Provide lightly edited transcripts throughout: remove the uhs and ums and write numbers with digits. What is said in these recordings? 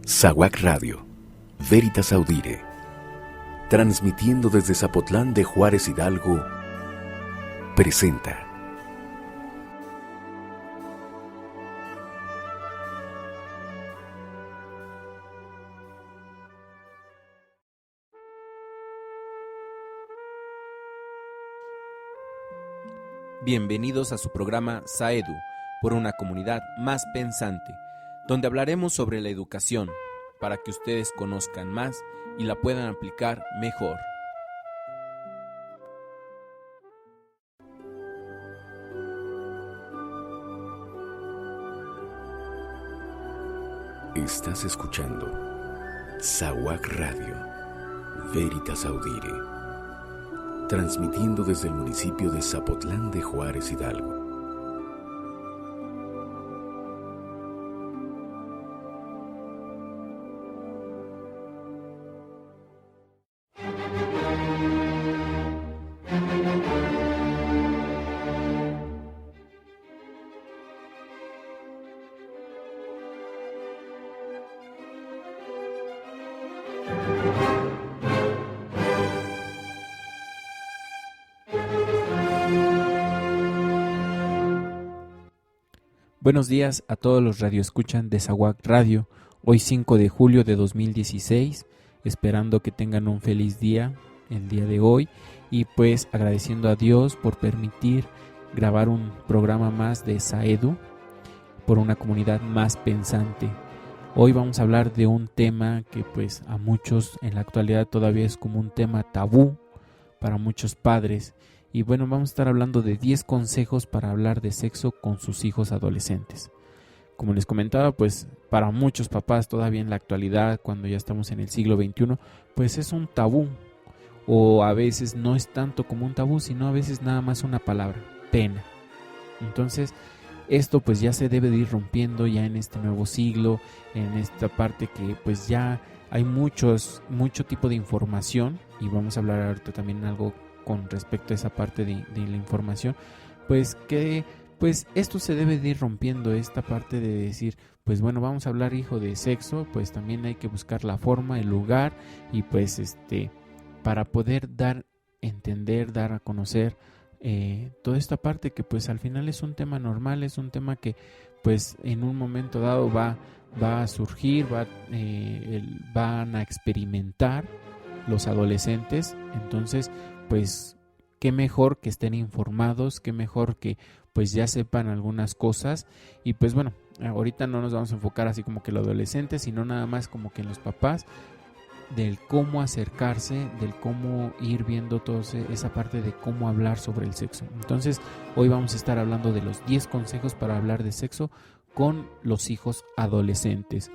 SAWAC Radio, Veritas Audire, transmitiendo desde Zapotlán de Juárez, Hidalgo, presenta Bienvenidos a su programa SAEDU, por una comunidad más pensante, donde hablaremos sobre la educación, para que ustedes conozcan más y la puedan aplicar mejor. Estás escuchando SAWAC Radio, Veritas Audire, transmitiendo desde el municipio de Zapotlán de Juárez, Hidalgo. Buenos días a todos los radioescuchan de SAWAC Radio, hoy 5 de julio de 2016, esperando que tengan un feliz día el día de hoy y pues agradeciendo a Dios por permitir grabar un programa más de SAEDU por una comunidad más pensante. Hoy vamos a hablar de un tema que pues a muchos en la actualidad todavía es como un tema tabú para muchos padres. Y bueno, vamos a estar hablando de 10 consejos para hablar de sexo con sus hijos adolescentes. Como les comentaba, pues para muchos papás todavía en la actualidad, cuando ya estamos en el siglo XXI, pues es un tabú. O a veces no es tanto como un tabú, sino a veces nada más una palabra, pena. Entonces, esto pues ya se debe de ir rompiendo ya en este nuevo siglo, en esta parte que pues ya hay mucho tipo de información. Y vamos a hablar ahorita también algo con respecto a esa parte de la información, pues que pues esto se debe de ir rompiendo, esta parte de decir, pues bueno, vamos a hablar, hijo, de sexo, pues también hay que buscar la forma, el lugar y pues para poder dar a conocer toda esta parte que pues al final es un tema normal, es un tema que pues en un momento dado va a surgir, van a experimentar los adolescentes. Entonces pues qué mejor que estén informados, qué mejor que pues ya sepan algunas cosas. Y pues bueno, ahorita no nos vamos a enfocar así como que los adolescentes, sino nada más como que en los papás, del cómo acercarse, del cómo ir viendo toda esa parte de cómo hablar sobre el sexo. Entonces hoy vamos a estar hablando de los 10 consejos para hablar de sexo con los hijos adolescentes.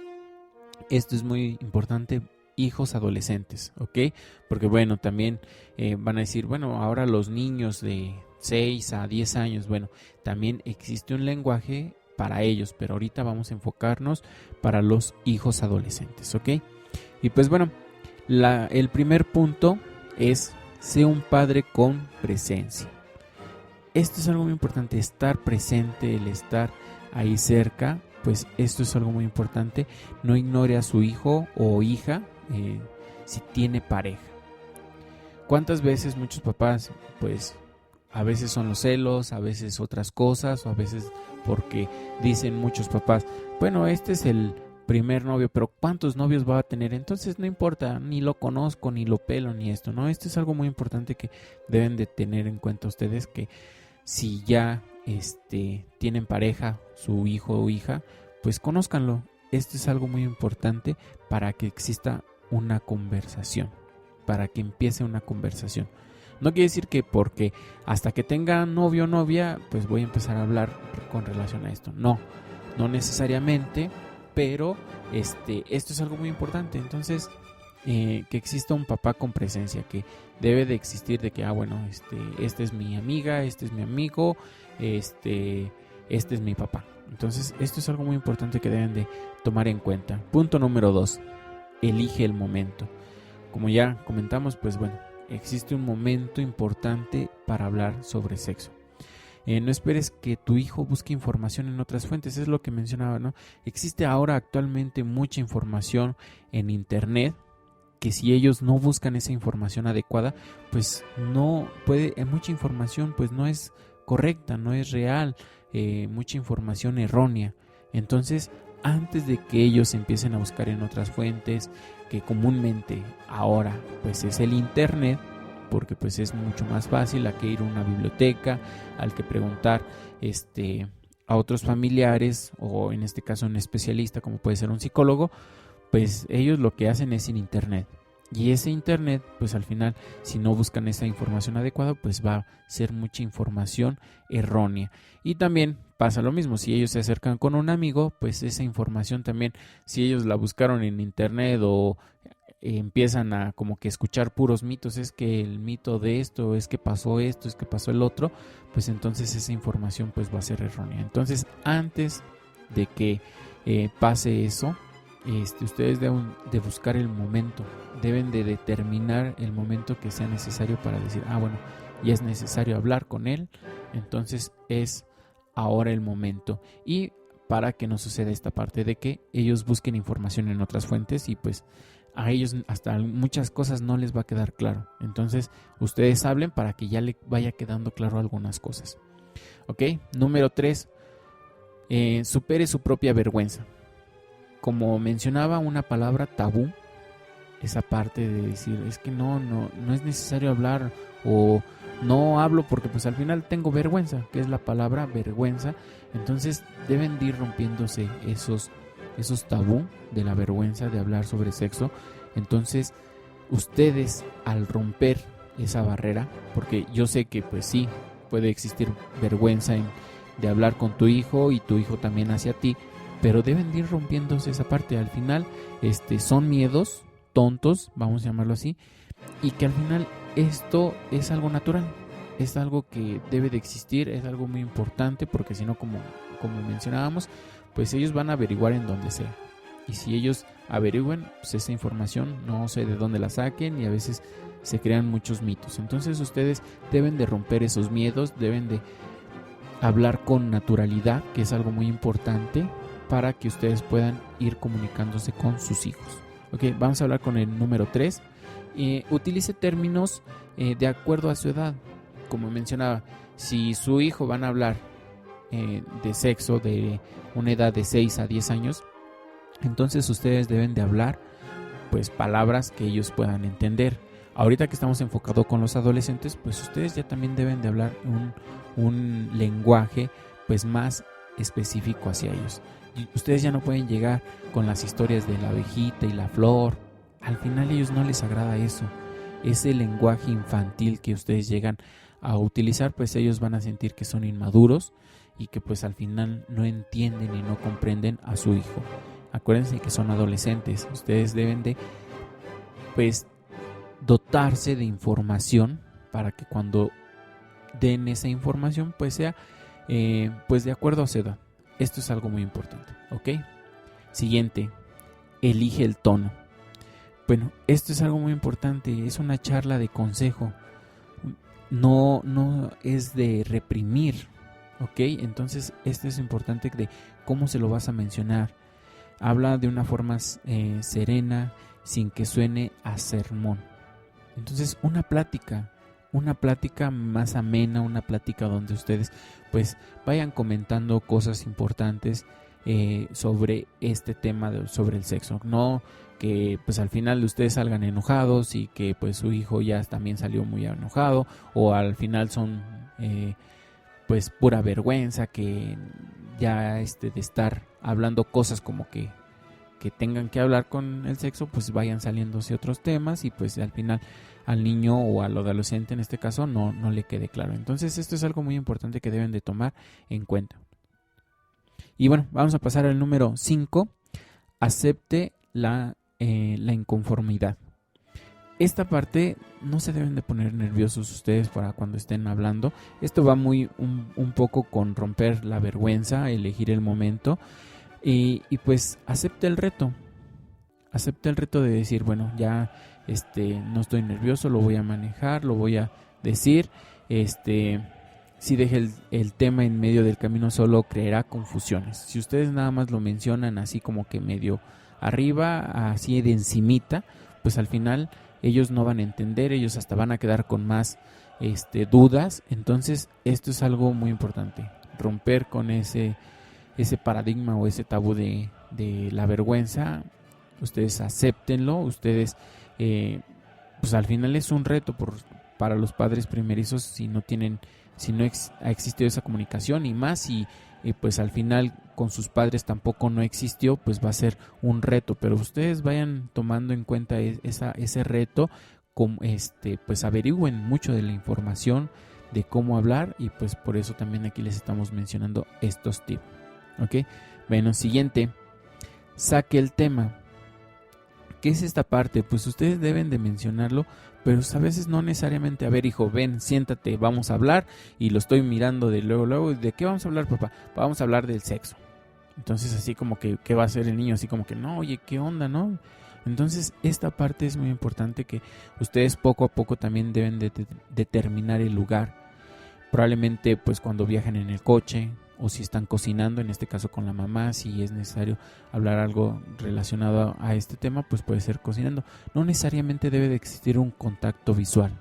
Esto es muy importante, hijos adolescentes, ¿ok? Porque bueno, también van a decir, bueno, ahora los niños de 6 a 10 años, bueno, también existe un lenguaje para ellos, pero ahorita vamos a enfocarnos para los hijos adolescentes, ¿ok? Y pues bueno, el primer punto es, sé un padre con presencia. Esto es algo muy importante, estar presente, el estar ahí cerca, pues esto es algo muy importante. No ignore a su hijo o hija si tiene pareja. ¿Cuántas veces muchos papás, pues a veces son los celos, a veces otras cosas, o a veces porque dicen muchos papás, bueno, este es el primer novio, pero ¿cuántos novios va a tener? Entonces no importa, ni lo conozco, ni lo pelo, ni esto, ¿no? Esto es algo muy importante que deben de tener en cuenta ustedes, que si ya tienen pareja, su hijo o hija, pues conózcanlo. Esto es algo muy importante para que exista una conversación, para que empiece una conversación. No quiere decir que porque hasta que tenga novio o novia, pues voy a empezar a hablar con relación a esto. No necesariamente, pero esto es algo muy importante. Entonces, que exista un papá con presencia, que debe de existir de que, bueno, esta es mi amiga, este es mi amigo, este es mi papá. Entonces, esto es algo muy importante que deben de tomar en cuenta. Punto número 2, elige el momento. Como ya comentamos, pues bueno, existe un momento importante para hablar sobre sexo. No esperes que tu hijo busque información en otras fuentes, es lo que mencionaba, ¿no? Existe ahora actualmente mucha información en internet, que si ellos no buscan esa información adecuada, pues no puede, mucha información pues no es correcta, no es real, mucha información errónea. Entonces, antes de que ellos empiecen a buscar en otras fuentes, que comúnmente ahora pues es el internet, porque pues es mucho más fácil a que ir a una biblioteca, al que preguntar a otros familiares, o en este caso un especialista como puede ser un psicólogo, pues ellos lo que hacen es en internet. Y ese internet, pues al final, si no buscan esa información adecuada, pues va a ser mucha información errónea. Y también pasa lo mismo, si ellos se acercan con un amigo, pues esa información también, si ellos la buscaron en internet o empiezan a como que escuchar puros mitos, es que el mito de esto, es que pasó esto, es que pasó el otro, pues entonces esa información pues va a ser errónea. Entonces, antes de que pase eso, ustedes deben de buscar el momento, deben de determinar el momento que sea necesario para decir, bueno, ya es necesario hablar con él, entonces es ahora el momento. Y para que no suceda esta parte de que ellos busquen información en otras fuentes y pues a ellos hasta muchas cosas no les va a quedar claro. Entonces ustedes hablen para que ya le vaya quedando claro algunas cosas. Ok, número 3, supere su propia vergüenza. Como mencionaba, una palabra tabú, esa parte de decir, es que no es necesario hablar, o no hablo porque pues al final tengo vergüenza, que es la palabra vergüenza. Entonces deben de ir rompiéndose esos tabú de la vergüenza de hablar sobre sexo. Entonces ustedes, al romper esa barrera, porque yo sé que pues sí, puede existir vergüenza de hablar con tu hijo y tu hijo también hacia ti, pero deben de ir rompiéndose esa parte. Al final son miedos tontos, vamos a llamarlo así, y que al final esto es algo natural, es algo que debe de existir, es algo muy importante, porque si no, como mencionábamos, pues ellos van a averiguar en donde sea, y si ellos averigüen, pues esa información no sé de dónde la saquen, y a veces se crean muchos mitos. Entonces ustedes deben de romper esos miedos, deben de hablar con naturalidad, que es algo muy importante para que ustedes puedan ir comunicándose con sus hijos. Ok, vamos a hablar con el número 3. Utilice términos de acuerdo a su edad. Como mencionaba, si su hijo van a hablar de sexo de una edad de 6 a 10 años, entonces ustedes deben de hablar pues palabras que ellos puedan entender. Ahorita que estamos enfocados con los adolescentes, pues ustedes ya también deben de hablar un lenguaje pues más específico hacia ellos. Y ustedes ya no pueden llegar con las historias de la abejita y la flor. Al final a ellos no les agrada eso. Ese lenguaje infantil que ustedes llegan a utilizar, pues ellos van a sentir que son inmaduros y que pues al final no entienden y no comprenden a su hijo. Acuérdense que son adolescentes. Ustedes deben de pues dotarse de información para que cuando den esa información pues sea pues de acuerdo a su edad. Esto es algo muy importante, ¿ok? Siguiente, elige el tono. Bueno, esto es algo muy importante, es una charla de consejo, no es de reprimir, ¿ok? Entonces esto es importante de cómo se lo vas a mencionar. Habla de una forma serena, sin que suene a sermón. Entonces una plática más amena, una plática donde ustedes pues vayan comentando cosas importantes sobre este tema sobre el sexo. No que pues al final ustedes salgan enojados y que pues su hijo ya también salió muy enojado, o al final son pues pura vergüenza, que ya de estar hablando cosas como que tengan que hablar con el sexo, pues vayan saliéndose otros temas y pues al final al niño o al adolescente en este caso no le quede claro. Entonces esto es algo muy importante que deben de tomar en cuenta. Y bueno, vamos a pasar al número 5. Acepte la inconformidad. Esta parte no se deben de poner nerviosos ustedes para cuando estén hablando. Esto va un poco con romper la vergüenza, elegir el momento y pues acepte el reto. Acepte el reto de decir, bueno, ya no estoy nervioso, lo voy a manejar, lo voy a decir. si deja el tema en medio del camino, solo creará confusiones. Si ustedes nada más lo mencionan así como que medio arriba, así de encimita, pues al final ellos no van a entender, ellos hasta van a quedar con más dudas. Entonces esto es algo muy importante, romper con ese paradigma o ese tabú de la vergüenza. Ustedes acéptenlo, ustedes pues al final es un reto para los padres primerizos si no ha existido esa comunicación, y más si pues al final con sus padres tampoco no existió, pues va a ser un reto. Pero ustedes vayan tomando en cuenta ese reto, pues averigüen mucho de la información de cómo hablar, y pues por eso también aquí les estamos mencionando estos tips. ¿Ok? Bueno, siguiente, saque el tema. ¿Qué es esta parte? Pues ustedes deben de mencionarlo, pero a veces no necesariamente, a ver hijo, ven, siéntate, vamos a hablar, y lo estoy mirando de luego, ¿de qué vamos a hablar, papá? Vamos a hablar del sexo. Entonces así como que, ¿qué va a hacer el niño? Así como que, no, oye, ¿qué onda, no? Entonces esta parte es muy importante, que ustedes poco a poco también deben de determinar el lugar. Probablemente pues cuando viajan en el coche, o si están cocinando, en este caso con la mamá, si es necesario hablar algo relacionado a este tema, pues puede ser cocinando. No necesariamente debe de existir un contacto visual,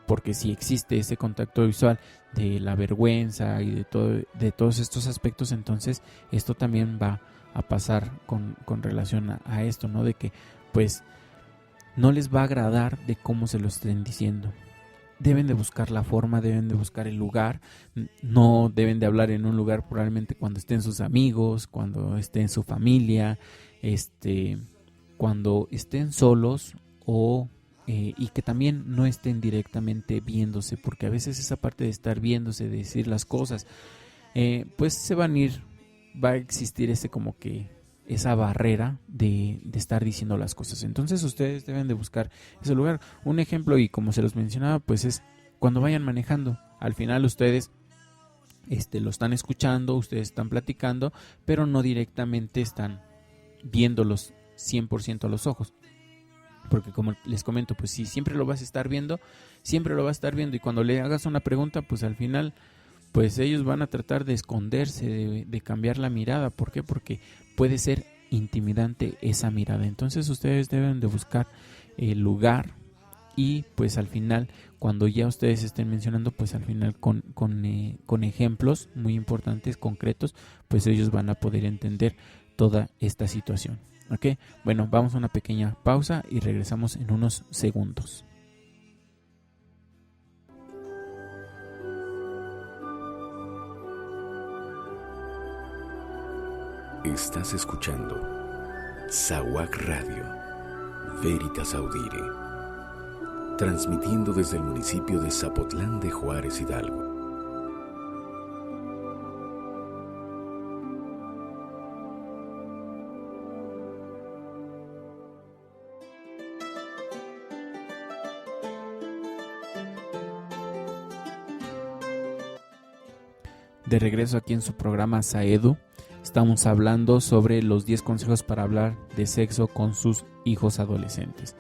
porque si existe ese contacto visual de la vergüenza y de todos estos aspectos, entonces esto también va a pasar con relación a esto, ¿no? De que pues no les va a agradar de cómo se lo estén diciendo. Deben de buscar la forma, deben de buscar el lugar. No deben de hablar en un lugar probablemente cuando estén sus amigos, cuando estén su familia, cuando estén solos, y que también no estén directamente viéndose, porque a veces esa parte de estar viéndose, de decir las cosas, pues se van a ir, va a existir como que esa barrera de estar diciendo las cosas. Entonces ustedes deben de buscar ese lugar. Un ejemplo, y como se los mencionaba, pues es cuando vayan manejando. Al final ustedes lo están escuchando, ustedes están platicando, pero no directamente están viéndolos 100% a los ojos. Porque como les comento, pues si siempre lo vas a estar viendo, siempre lo vas a estar viendo, y cuando le hagas una pregunta, pues al final pues ellos van a tratar de esconderse, de cambiar la mirada. ¿Por qué? Porque puede ser intimidante esa mirada. Entonces ustedes deben de buscar el lugar, y pues al final, cuando ya ustedes estén mencionando, pues al final con ejemplos muy importantes, concretos, pues ellos van a poder entender toda esta situación. ¿Ok? Bueno, vamos a una pequeña pausa y regresamos en unos segundos. Estás escuchando SAWAC Radio, Veritas Audire, transmitiendo desde el municipio de Zapotlán de Juárez, Hidalgo. De regreso aquí en su programa Saedu. Estamos hablando sobre los 10 consejos para hablar de sexo con sus hijos adolescentes.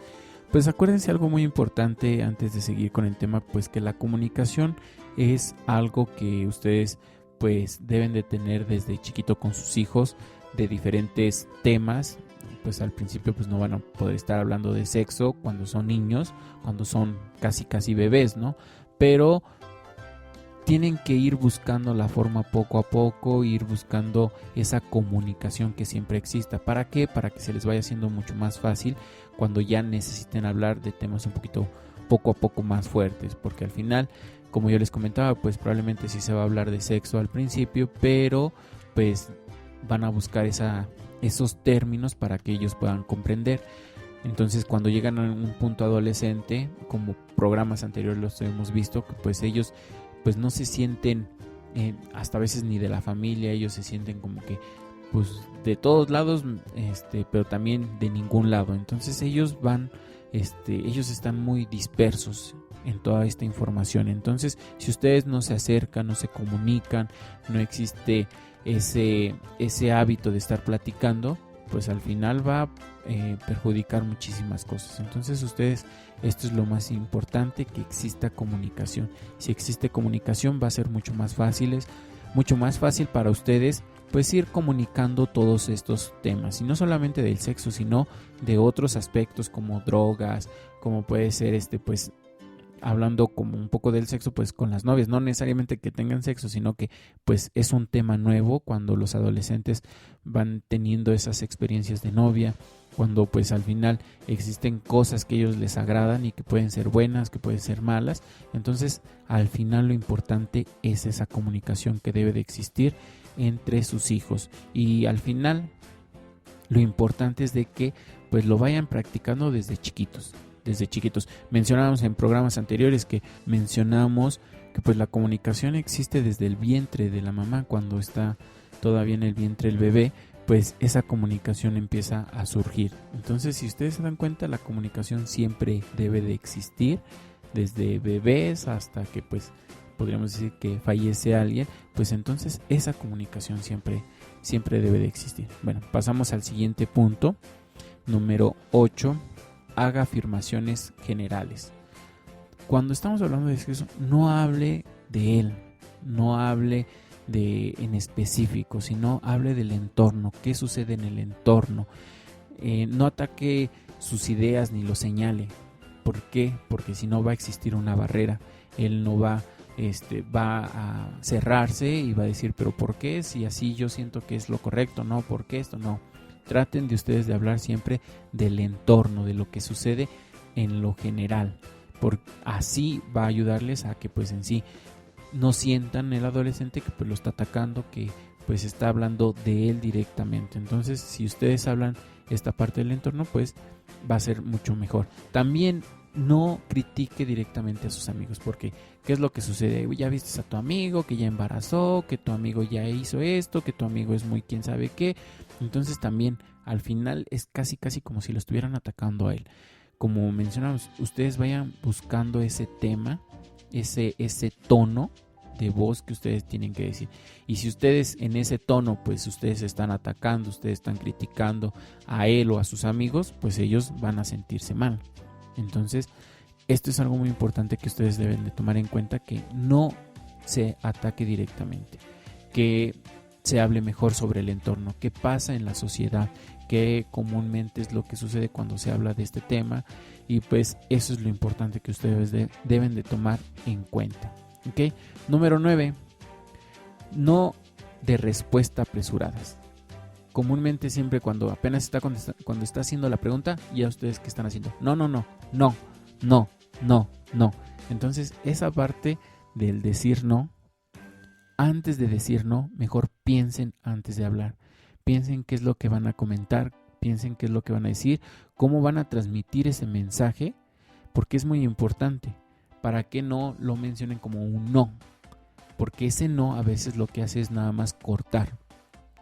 Pues acuérdense algo muy importante antes de seguir con el tema, pues que la comunicación es algo que ustedes pues deben de tener desde chiquito con sus hijos, de diferentes temas. Pues al principio pues no van a poder estar hablando de sexo cuando son niños, cuando son casi bebés, ¿no? Pero tienen que ir buscando la forma poco a poco, ir buscando esa comunicación que siempre exista. ¿Para qué? Para que se les vaya haciendo mucho más fácil cuando ya necesiten hablar de temas un poquito poco a poco más fuertes, porque al final, como yo les comentaba, pues probablemente sí se va a hablar de sexo al principio, pero pues van a buscar esos términos para que ellos puedan comprender. Entonces cuando llegan a un punto adolescente, como programas anteriores los hemos visto, que pues ellos pues no se sienten hasta a veces ni de la familia, ellos se sienten como que pues de todos lados, pero también de ningún lado. Entonces ellos ellos están muy dispersos en toda esta información. Entonces si ustedes no se acercan, no se comunican, no existe ese hábito de estar platicando, pues al final va a perjudicar muchísimas cosas. Entonces ustedes, esto es lo más importante, que exista comunicación. Si existe comunicación va a ser mucho más fácil para ustedes pues ir comunicando todos estos temas, y no solamente del sexo, sino de otros aspectos como drogas, como puede ser pues hablando como un poco del sexo pues con las novias, no necesariamente que tengan sexo, sino que pues es un tema nuevo cuando los adolescentes van teniendo esas experiencias de novia, cuando pues al final existen cosas que a ellos les agradan y que pueden ser buenas, que pueden ser malas. Entonces al final lo importante es esa comunicación que debe de existir entre sus hijos, y al final lo importante es de que pues lo vayan practicando desde chiquitos. Mencionábamos en programas anteriores que mencionamos que pues la comunicación existe desde el vientre de la mamá. Cuando está todavía en el vientre el bebé, pues esa comunicación empieza a surgir. Entonces, si ustedes se dan cuenta, la comunicación siempre debe de existir desde bebés hasta que pues podríamos decir que fallece alguien, pues entonces esa comunicación siempre debe de existir. Bueno, pasamos al siguiente punto, número 8. Haga afirmaciones generales. Cuando estamos hablando de sexo, no hable de él, no hable de en específico, sino hable del entorno, qué sucede en el entorno. No ataque sus ideas ni lo señale. ¿Por qué? Porque si no va a existir una barrera. Él no va a cerrarse y va a decir, pero ¿por qué? Si así yo siento que es lo correcto, ¿no? ¿Por qué esto? No. Traten de ustedes de hablar siempre del entorno, de lo que sucede en lo general. Así va a ayudarles a que pues en sí no sientan el adolescente que pues lo está atacando, que pues está hablando de él directamente. Entonces, si ustedes hablan esta parte del entorno, pues va a ser mucho mejor. También no critique directamente a sus amigos, porque ¿qué es lo que sucede? Ya viste a tu amigo que ya embarazó, que tu amigo ya hizo esto, que tu amigo es muy quién sabe qué. Entonces también al final es casi como si lo estuvieran atacando a él. Como mencionamos, ustedes vayan buscando ese tema, ese tono de voz que ustedes tienen que decir. Y si ustedes en ese tono, pues ustedes están atacando, ustedes están criticando a él o a sus amigos, pues ellos van a sentirse mal. Entonces, esto es algo muy importante que ustedes deben de tomar en cuenta, que no se ataque directamente, que se hable mejor sobre el entorno, qué pasa en la sociedad, qué comúnmente es lo que sucede cuando se habla de este tema, y pues eso es lo importante que ustedes deben de tomar en cuenta. ¿Okay? Número 9, no de respuesta apresuradas. Comúnmente siempre cuando apenas está cuando está haciendo la pregunta, ya ustedes qué están haciendo, no. Entonces esa parte del decir no, antes de decir no, mejor piensen antes de hablar. Piensen qué es lo que van a comentar, piensen qué es lo que van a decir, cómo van a transmitir ese mensaje, porque es muy importante para que no lo mencionen como un no, porque ese no a veces lo que hace es nada más cortar.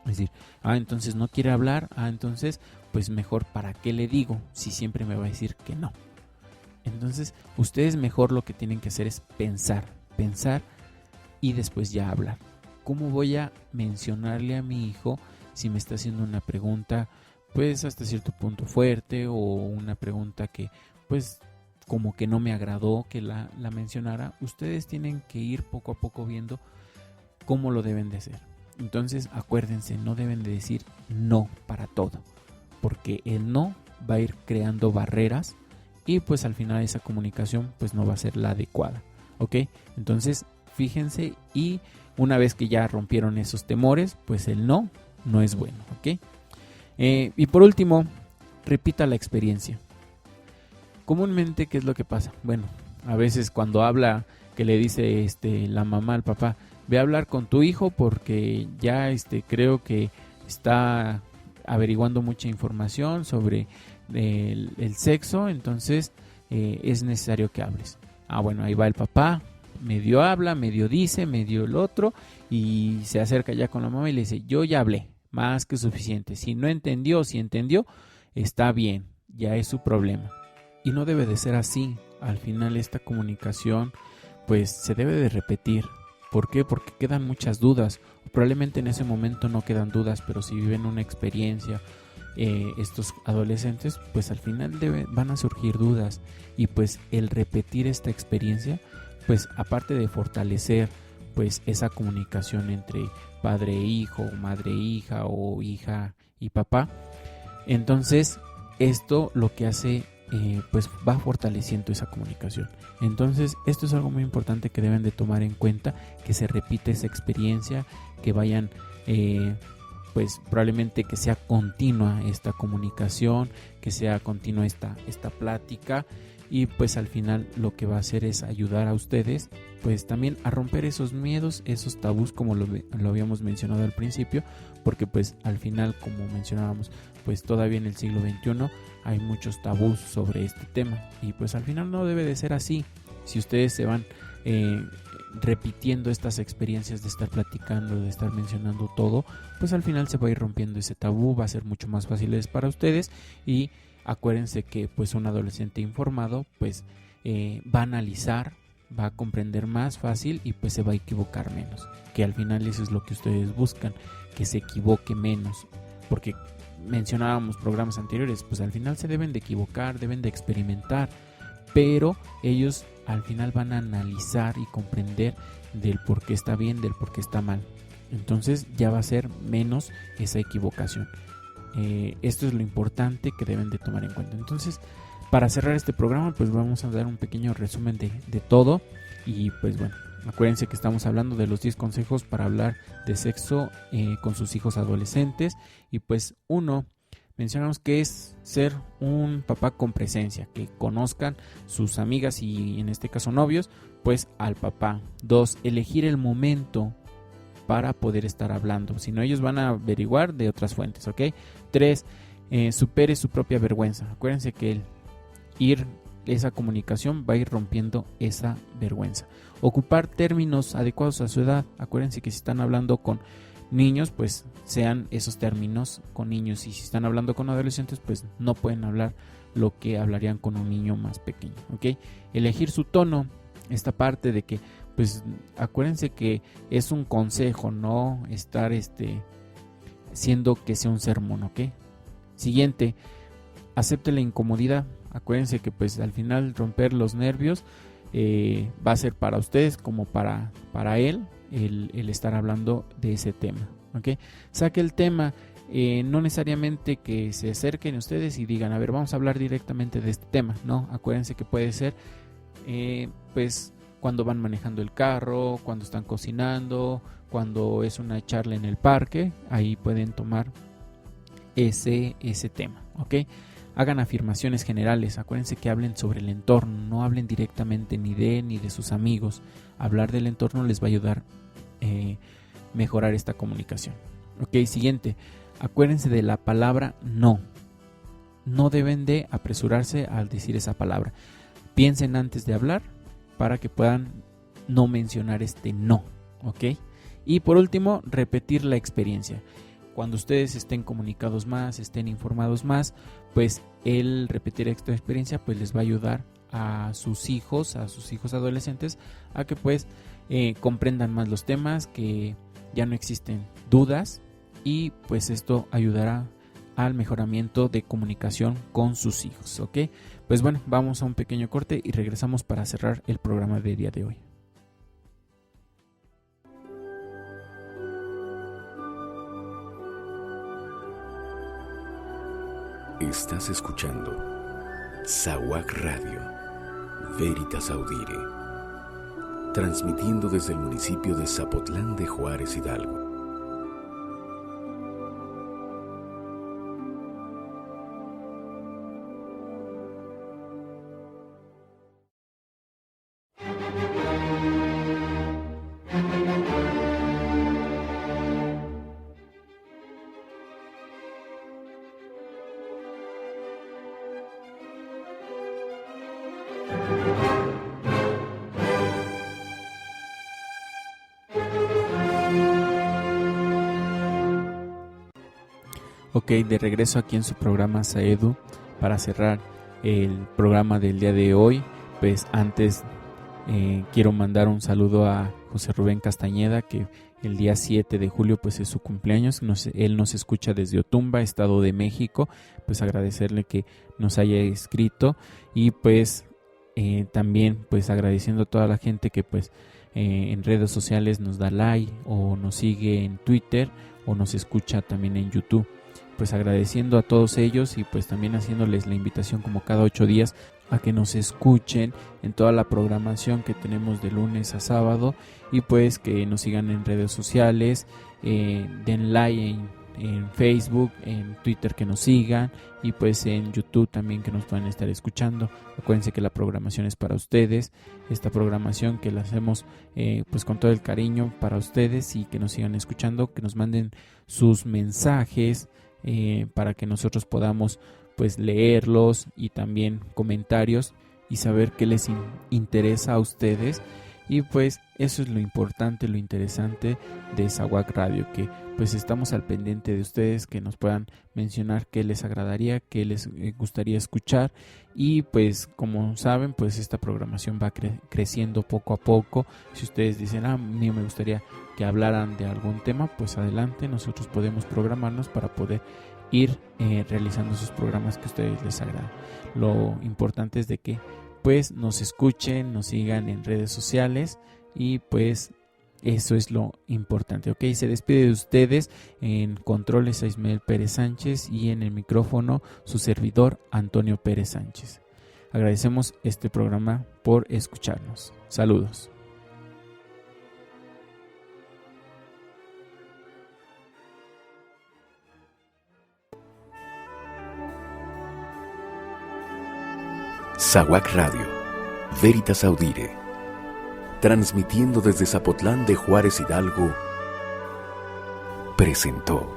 Es decir, entonces no quiere hablar, entonces pues mejor para qué le digo si siempre me va a decir que no. Entonces ustedes mejor lo que tienen que hacer es pensar y después ya hablar. ¿Cómo voy a mencionarle a mi hijo si me está haciendo una pregunta pues hasta cierto punto fuerte, o una pregunta que pues como que no me agradó que la mencionara? Ustedes tienen que ir poco a poco viendo cómo lo deben de hacer. Entonces acuérdense, no deben de decir no para todo, porque el no va a ir creando barreras y pues al final esa comunicación pues no va a ser la adecuada. ¿Ok? Entonces fíjense, y una vez que ya rompieron esos temores, pues el no es bueno. ¿Ok? Y por último, repita la experiencia. Comúnmente, ¿qué es lo que pasa? Bueno, a veces cuando habla, que le dice la mamá al papá, ve a hablar con tu hijo porque ya creo que está averiguando mucha información sobre el sexo, entonces es necesario que hables. Bueno, ahí va el papá, medio habla, medio dice, medio el otro, y se acerca ya con la mamá y le dice, yo ya hablé, más que suficiente. Si no entendió, si entendió, está bien, ya es su problema. Y no debe de ser así. Al final esta comunicación pues se debe de repetir. ¿Por qué? Porque quedan muchas dudas. Probablemente en ese momento no quedan dudas, pero si viven una experiencia estos adolescentes, pues al final van a surgir dudas, y pues el repetir esta experiencia, pues aparte de fortalecer pues esa comunicación entre padre e hijo, madre e hija, o hija y papá, entonces esto lo que hace pues va fortaleciendo esa comunicación. Entonces esto es algo muy importante que deben de tomar en cuenta, que se repite esa experiencia, que vayan pues probablemente que sea continua esta comunicación, que sea continua esta plática, y pues al final lo que va a hacer es ayudar a ustedes pues también a romper esos miedos, esos tabús, como lo habíamos mencionado al principio, porque pues al final, como mencionábamos, pues todavía en el siglo XXI hay muchos tabús sobre este tema, y pues al final no debe de ser así. Si ustedes se van repitiendo estas experiencias de estar platicando, de estar mencionando todo, pues al final se va a ir rompiendo ese tabú, va a ser mucho más fácil para ustedes. Y acuérdense que pues un adolescente informado pues va a analizar, va a comprender más fácil, y pues se va a equivocar menos, que al final eso es lo que ustedes buscan, que se equivoque menos, porque mencionábamos programas anteriores, pues al final se deben de equivocar, deben de experimentar, pero ellos al final van a analizar y comprender del por qué está bien, del por qué está mal. Entonces ya va a ser menos esa equivocación. Esto es lo importante que deben de tomar en cuenta. Entonces, para cerrar este programa, pues vamos a dar un pequeño resumen de todo. Y pues bueno, acuérdense que estamos hablando de los 10 consejos para hablar de sexo con sus hijos adolescentes. Y pues mencionamos que es ser un papá con presencia, que conozcan sus amigas y en este caso novios, pues al papá. 2, elegir el momento para poder estar hablando, si no ellos van a averiguar de otras fuentes, ¿ok? 3, supere su propia vergüenza. Acuérdense que esa comunicación va a ir rompiendo esa vergüenza. Ocupar términos adecuados a su edad. Acuérdense que si están hablando con niños, pues sean esos términos con niños, y si están hablando con adolescentes, pues no pueden hablar lo que hablarían con un niño más pequeño, ¿ok? Elegir su tono, esta parte de que pues acuérdense que es un consejo, no estar siendo que sea un sermón, ¿ok? Siguiente, acepte la incomodidad. Acuérdense que pues al final romper los nervios va a ser para ustedes como para él el estar hablando de ese tema, ¿ok? Saque el tema, no necesariamente que se acerquen ustedes y digan, a ver, vamos a hablar directamente de este tema, no, acuérdense que puede ser pues cuando van manejando el carro, cuando están cocinando, cuando es una charla en el parque, ahí pueden tomar ese tema, ¿ok? Hagan afirmaciones generales, acuérdense que hablen sobre el entorno, no hablen directamente ni de sus amigos. Hablar del entorno les va a ayudar a mejorar esta comunicación. Ok, siguiente, acuérdense de la palabra no. No deben de apresurarse al decir esa palabra. Piensen antes de hablar para que puedan no mencionar no, ¿ok? Y por último, repetir la experiencia. Cuando ustedes estén comunicados más, estén informados más, pues el repetir esta experiencia pues les va a ayudar a sus hijos adolescentes a que pues comprendan más los temas, que ya no existen dudas, y pues esto ayudará al mejoramiento de comunicación con sus hijos, ¿ok? Pues bueno, vamos a un pequeño corte y regresamos para cerrar el programa del día de hoy. Estás escuchando SAWAC Radio, Veritas Audire, transmitiendo desde el municipio de Zapotlán de Juárez, Hidalgo. Ok, de regreso aquí en su programa Saedu, para cerrar el programa del día de hoy. Pues antes quiero mandar un saludo a José Rubén Castañeda, que el día 7 de julio pues es su cumpleaños. Él nos escucha desde Otumba, Estado de México. Pues agradecerle que nos haya escrito y pues también pues agradeciendo a toda la gente que pues en redes sociales nos da like o nos sigue en Twitter o nos escucha también en YouTube. Pues agradeciendo a todos ellos y pues también haciéndoles la invitación como cada 8 días a que nos escuchen en toda la programación que tenemos de lunes a sábado y pues que nos sigan en redes sociales, den like en Facebook, en Twitter que nos sigan y pues en YouTube también que nos puedan estar escuchando. Acuérdense que la programación es para ustedes, esta programación que la hacemos pues con todo el cariño para ustedes y que nos sigan escuchando, que nos manden sus mensajes para que nosotros podamos pues leerlos y también comentarios y saber qué les interesa a ustedes. Y pues eso es lo importante, lo interesante de SAWAC Radio, que pues estamos al pendiente de ustedes, que nos puedan mencionar qué les agradaría, qué les gustaría escuchar. Y pues como saben, pues esta programación va creciendo poco a poco. Si ustedes dicen, a mí me gustaría que hablaran de algún tema, pues adelante, nosotros podemos programarnos para poder ir realizando esos programas que a ustedes les agradan. Lo importante es de que pues nos escuchen, nos sigan en redes sociales y pues eso es lo importante. Ok, se despide de ustedes en controles a Ismael Pérez Sánchez y en el micrófono su servidor Antonio Pérez Sánchez. Agradecemos este programa por escucharnos. Saludos. SAWAC Radio, Veritas Audire, transmitiendo desde Zapotlán de Juárez Hidalgo, presentó